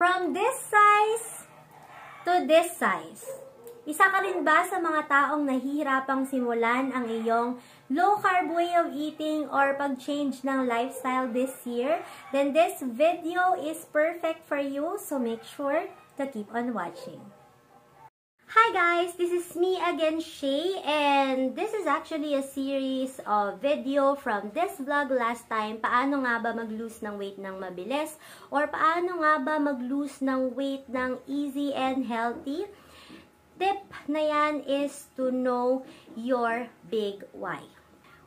From this size to this size. Isa ka rin ba sa mga taong nahihirapang simulan ang iyong low-carb way of eating or pag-change ng lifestyle this year? Then this video is perfect for you, so make sure to keep on watching. Hi guys, this is me again, Shay, and this is actually a series of video from this vlog last time. Paano nga ba mag-lose ng weight ng mabilis? Or paano nga ba mag-lose ng weight ng easy and healthy? Tip na yan is to know your big why.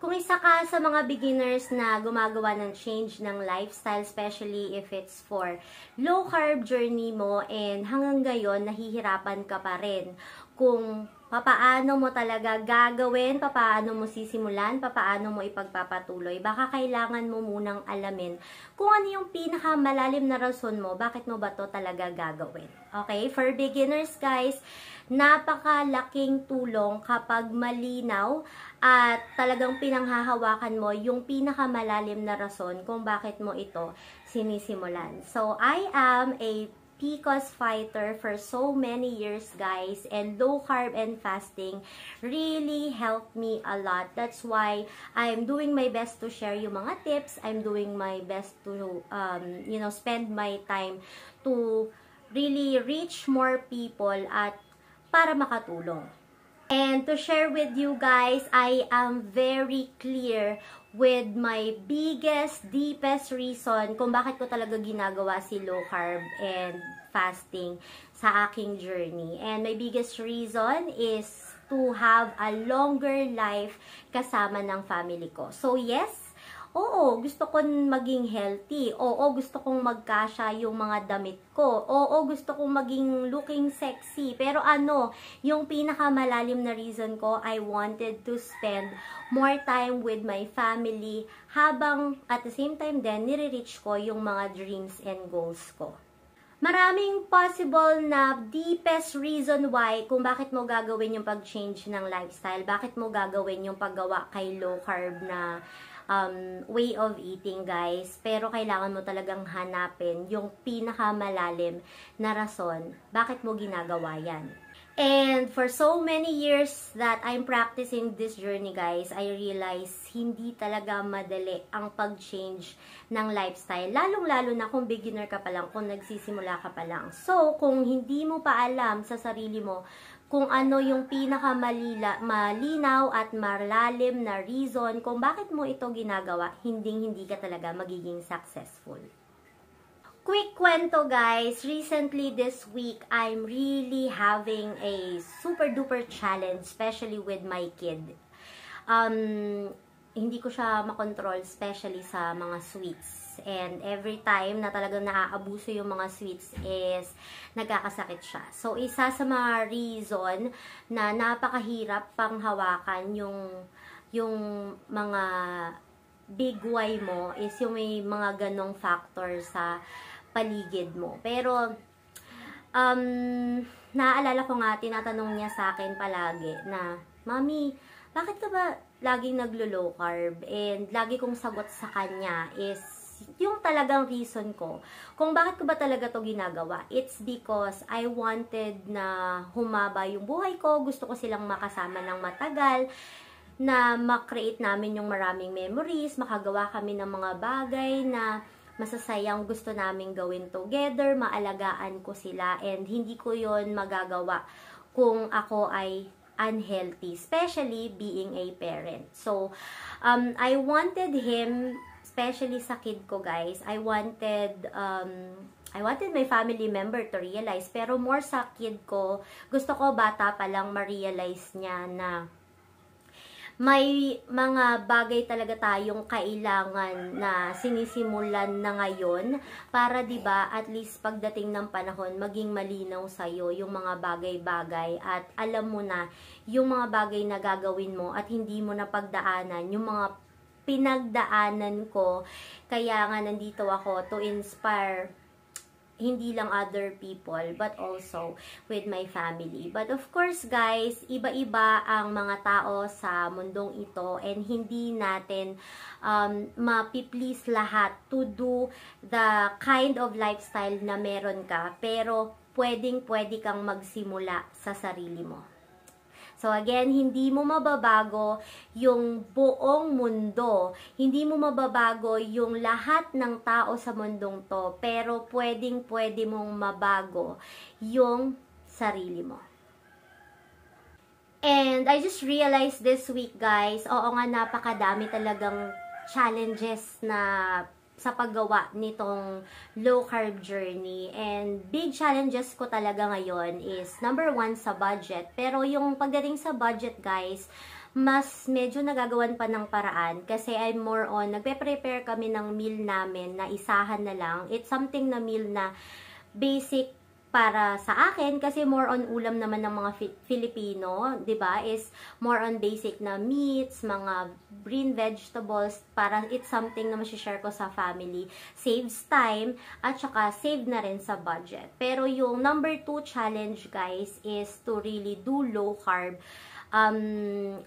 Kung isa ka sa mga beginners na gumagawa ng change ng lifestyle, especially if it's for low-carb journey mo and hanggang ngayon nahihirapan ka pa rin kung papaano mo talaga gagawin, papaano mo sisimulan, papaano mo ipagpapatuloy, baka kailangan mo munang alamin kung ano yung pinakamalalim na rason mo, bakit mo ba to talaga gagawin. Okay? For beginners guys, napakalaking tulong kapag malinaw at talagang pinanghahawakan mo yung pinakamalalim na rason kung bakit mo ito sinisimulan. So, I am a PCOS fighter for so many years, guys, and low carb and fasting really helped me a lot. That's why I'm doing my best to share yung mga tips. I'm doing my best to, spend my time to really reach more people at para makatulong. And to share with you guys, I am very clear with my biggest, deepest reason kung bakit ko talaga ginagawa si low carb and fasting sa aking journey. And my biggest reason is to have a longer life kasama ng family ko. So yes, oo, gusto ko maging healthy. Oo, gusto kong magkasya yung mga damit ko. Oo, gusto kong maging looking sexy. Pero ano, yung pinakamalalim na reason ko, I wanted to spend more time with my family habang at the same time din, nire-reach ko yung mga dreams and goals ko. Maraming possible na deepest reason why kung bakit mo gagawin yung pag-change ng lifestyle, bakit mo gagawin yung paggawa kay low carb na way of eating, guys. Pero kailangan mo talagang hanapin yung pinakamalalim na rason bakit mo ginagawa yan. And for so many years that I'm practicing this journey, guys, I realize hindi talaga madali ang pag-change ng lifestyle. Lalong-lalo na kung beginner ka pa lang, kung nagsisimula ka pa lang. So, kung hindi mo pa alam sa sarili mo kung ano yung pinakamalinaw at malalim na reason kung bakit mo ito ginagawa, hindi ka talaga magiging successful. Quick kwento guys, recently this week, I'm really having a super duper challenge, especially with my kid. Hindi ko siya makontrol, especially sa mga sweets. And every time na talagang naaabuso yung mga sweets is nagkakasakit siya. So, isa sa mga reason na napakahirap pang hawakan yung mga big why mo is yung may mga ganong factor sa paligid mo. Pero, naaalala ko nga, tinatanong niya sa akin palagi na, Mami, bakit ka ba laging naglo-low carb? And lagi kong sagot sa kanya is yung talagang reason ko kung bakit ko ba talaga to ginagawa. It's because I wanted na humaba yung buhay ko. Gusto ko silang makasama ng matagal, na makreate namin yung maraming memories, makagawa kami ng mga bagay na masasayang gusto naming gawin together, maalagaan ko sila, and hindi ko yon magagawa kung ako ay unhealthy, especially being a parent. So, I wanted him, especially sa kid ko guys, I wanted my family member to realize, pero more sa kid ko, gusto ko bata pa lang ma-realize niya na may mga bagay talaga tayong kailangan na sinisimulan na ngayon para 'di ba at least pagdating ng panahon maging malinaw sa iyo yung mga bagay-bagay at alam mo na yung mga bagay na gagawin mo at hindi mo na pagdaanan yung mga pinagdaanan ko. Kaya nga nandito ako to inspire hindi lang other people, but also with my family. But of course, guys, iba-iba ang mga tao sa mundong ito, and hindi natin mapiplease lahat to do the kind of lifestyle na meron ka, pero pwede kang magsimula sa sarili mo. So again, hindi mo mababago yung buong mundo. Hindi mo mababago yung lahat ng tao sa mundong to. Pero pwede mong mabago yung sarili mo. And I just realized this week, guys, oo nga, napakadami talagang challenges na sa paggawa nitong low carb journey, and big challenges ko talaga ngayon is number 1 sa budget. Pero yung pagdating sa budget, guys, mas medyo nagagawan pa ng paraan kasi I'm more on, nagpe-prepare kami ng meal namin na isahan na lang. It's something na meal na basic para sa akin kasi more on ulam naman ng mga Filipino, 'di ba? Is more on basic na meats, mga green vegetables, para it's something na ma-share ko sa family. Saves time at saka save na rin sa budget. Pero yung number 2 challenge, guys, is to really do low carb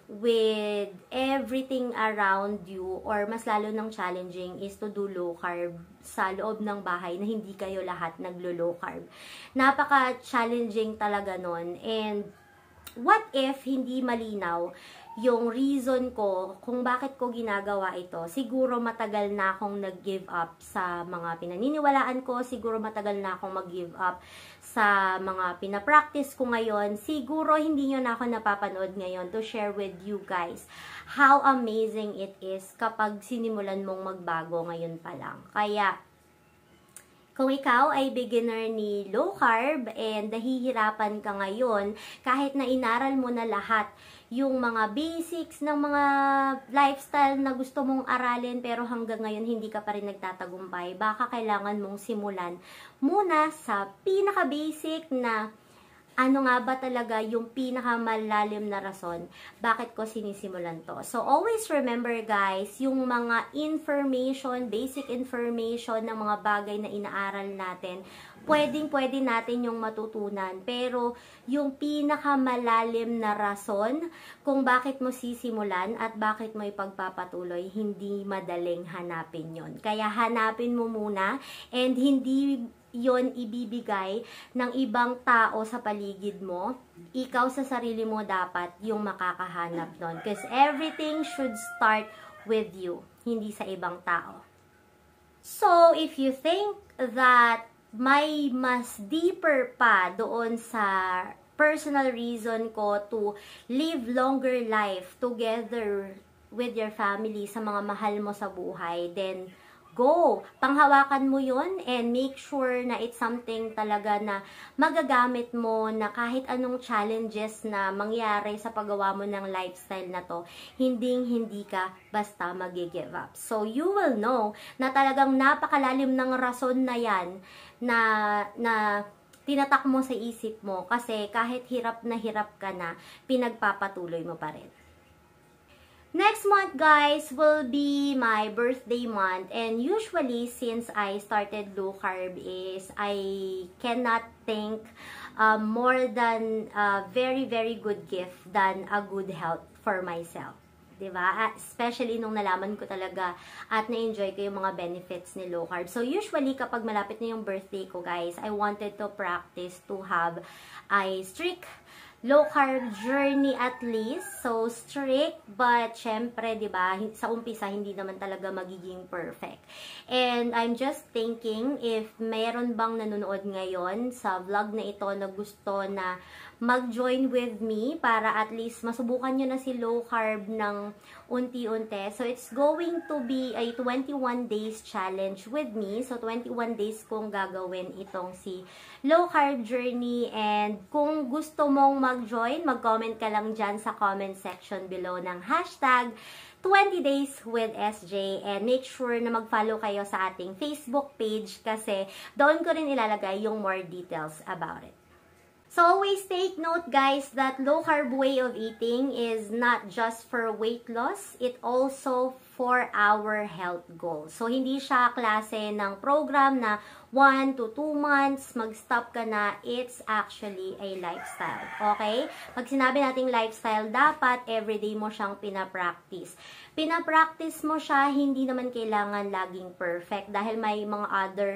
with everything around you, or mas lalo ng challenging is to do low carb sa loob ng bahay na hindi kayo lahat naglo-low carb. Napaka-challenging talaga nun. And what if hindi malinaw yung reason ko kung bakit ko ginagawa ito? Siguro matagal na akong nag-give up sa mga pinaniniwalaan ko, siguro matagal na akong mag-give up sa mga pinapractice ko ngayon. Siguro hindi nyo na ako napapanood ngayon to share with you guys how amazing it is kapag sinimulan mong magbago ngayon pa lang. Kaya, kung ikaw ay beginner ni low carb and nahihirapan ka ngayon, kahit na inaral mo na lahat yung mga basics ng mga lifestyle na gusto mong aralin pero hanggang ngayon hindi ka pa rin nagtatagumpay, baka kailangan mong simulan muna sa pinaka-basic na ano nga ba talaga yung pinakamalalim na rason bakit ko sinisimulan to. So, always remember, guys, yung mga information, basic information ng mga bagay na inaaral natin, pwede natin yung matutunan. Pero, yung pinakamalalim na rason kung bakit mo sisimulan at bakit mo ipagpapatuloy, hindi madaling hanapin yon. Kaya, hanapin mo muna, and hindi yon ibibigay ng ibang tao sa paligid mo. Ikaw sa sarili mo dapat yung makakahanap nun. Because everything should start with you, hindi sa ibang tao. So, if you think that may mas deeper pa doon sa personal reason ko to live longer life together with your family, sa mga mahal mo sa buhay, then go! Panghawakan mo yun, and make sure na it's something talaga na magagamit mo, na kahit anong challenges na mangyari sa paggawa mo ng lifestyle na to, hindi ka basta mag-give up. So, you will know na talagang napakalalim ng rason na yan na tinatak mo sa isip mo, kasi kahit hirap ka na, pinagpapatuloy mo pa rin. Next month, guys, will be my birthday month, and usually since I started low carb is I cannot think more than a very good gift than a good health for myself. Diba? Especially nung nalaman ko talaga at na-enjoy ko yung mga benefits ni low carb. So usually kapag malapit na yung birthday ko, guys, I wanted to practice to have a strict low carb journey at least. So, strict, but syempre, diba, sa umpisa, hindi naman talaga magiging perfect. And I'm just thinking if mayroon bang nanonood ngayon sa vlog na ito na gusto na mag-join with me para at least masubukan nyo na si low carb ng unti-unti. So, it's going to be a 21 days challenge with me. So, 21 days kong gagawin itong si low carb journey. And kung gusto mong mag-join, mag-comment ka lang dyan sa comment section below ng hashtag 20 days with SJ, and make sure na mag-follow kayo sa ating Facebook page kasi doon ko rin ilalagay yung more details about it. So, always take note, guys, that low-carb way of eating is not just for weight loss. It also for our health goals. So, hindi siya klase ng program na 1 to 2 months, mag-stop ka na. It's actually a lifestyle. Okay? Pag sinabi nating lifestyle, dapat everyday mo siyang pinapractice. Pinapractice mo siya, hindi naman kailangan laging perfect dahil may mga other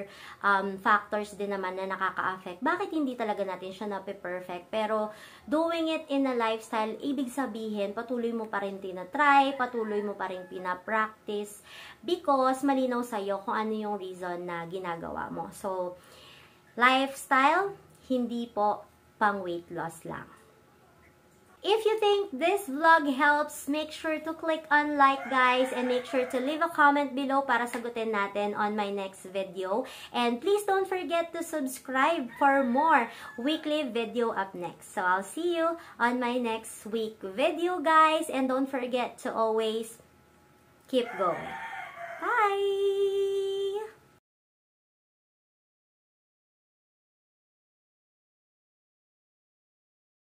factors din naman na nakaka-affect. Bakit hindi talaga natin siya nape-perfect? Pero doing it in a lifestyle, ibig sabihin, patuloy mo pa rin tinatry, patuloy mo pa rin pinapractice because malinaw sa'yo kung ano yung reason na ginagawa mo. So, lifestyle, hindi po pang weight loss lang. If you think this vlog helps, make sure to click on like, guys, and make sure to leave a comment below para sagutin natin on my next video. And please don't forget to subscribe for more weekly video up next. So I'll see you on my next week video, guys, and don't forget to always keep going. Bye!